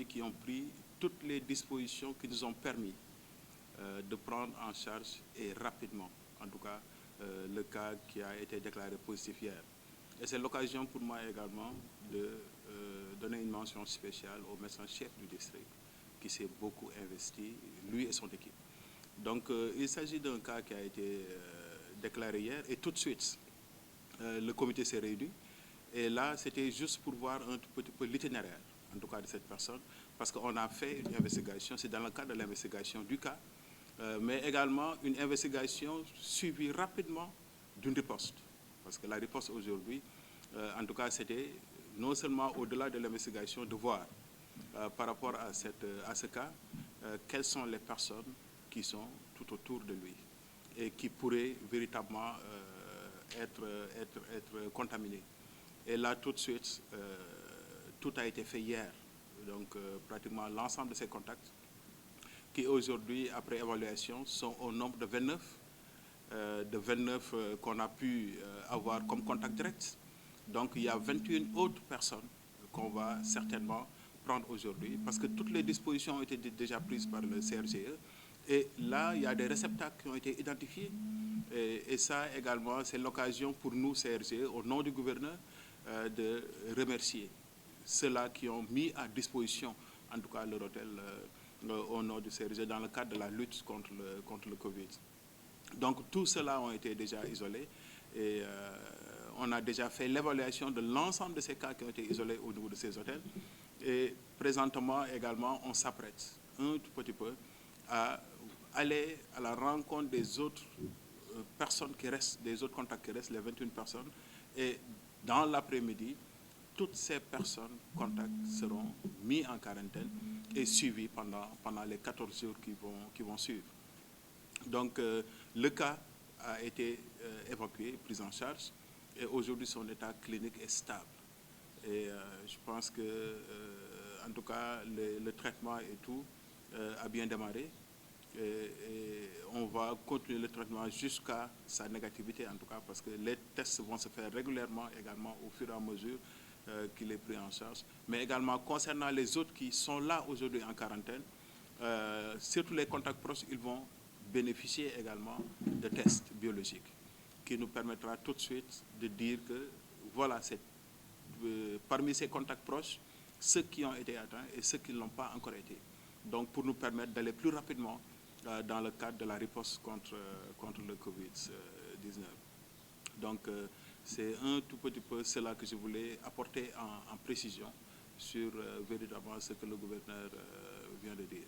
qui ont pris toutes les dispositions qui nous ont permis de prendre en charge et rapidement, en tout cas, le cas qui a été déclaré positif hier. Et c'est l'occasion pour moi également de donner une mention spéciale au médecin-chef du district qui s'est beaucoup investi, lui et son équipe. Donc il s'agit d'un cas qui a été déclaré hier et tout de suite, le comité s'est réuni. Et là, c'était juste pour voir un tout petit peu l'itinéraire, en tout cas de cette personne, parce qu'on a fait une investigation, c'est dans le cadre de l'investigation du cas, mais également une investigation suivie rapidement d'une riposte. Parce que la riposte aujourd'hui, en tout cas, c'était non seulement au-delà de l'investigation de voir par rapport à ce cas, quelles sont les personnes qui sont tout autour de lui et qui pourraient véritablement être contaminées. Et là, tout de suite, tout a été fait hier. Donc, pratiquement l'ensemble de ces contacts qui aujourd'hui, après évaluation, sont au nombre de 29 qu'on a pu avoir comme contact direct. Donc, il y a 21 autres personnes qu'on va certainement prendre aujourd'hui parce que toutes les dispositions ont été déjà prises par le CRGE. Et là, il y a des réceptacles qui ont été identifiés. Et ça également, c'est l'occasion pour nous, CRGE, au nom du gouverneur, de remercier ceux-là qui ont mis à disposition, en tout cas, leur hôtel au nom du CRGE dans le cadre de la lutte contre le Covid. Donc, tout cela ont été déjà isolés et on a déjà fait l'évaluation de l'ensemble de ces cas qui ont été isolés au niveau de ces hôtels. Et présentement, également, on s'apprête un tout petit peu à aller à la rencontre des autres personnes qui restent, des autres contacts qui restent, les 21 personnes. Et dans l'après-midi, toutes ces personnes contacts seront mis en quarantaine et suivis pendant les 14 jours qui vont suivre. Donc, le cas a été évacué, pris en charge, et aujourd'hui, son état clinique est stable. Et je pense que, en tout cas, le traitement et tout a bien démarré. Et on va continuer le traitement jusqu'à sa négativité, en tout cas, parce que les tests vont se faire régulièrement également au fur et à mesure qu'il est pris en charge. Mais également, concernant les autres qui sont là aujourd'hui en quarantaine, surtout les contacts proches, ils vont bénéficier également de tests biologiques qui nous permettra tout de suite de dire que, voilà, parmi ces contacts proches, ceux qui ont été atteints et ceux qui ne l'ont pas encore été. Donc, pour nous permettre d'aller plus rapidement dans le cadre de la riposte contre le Covid-19. Donc, c'est un tout petit peu cela que je voulais apporter en précision sur véritablement ce que le gouverneur vient de dire.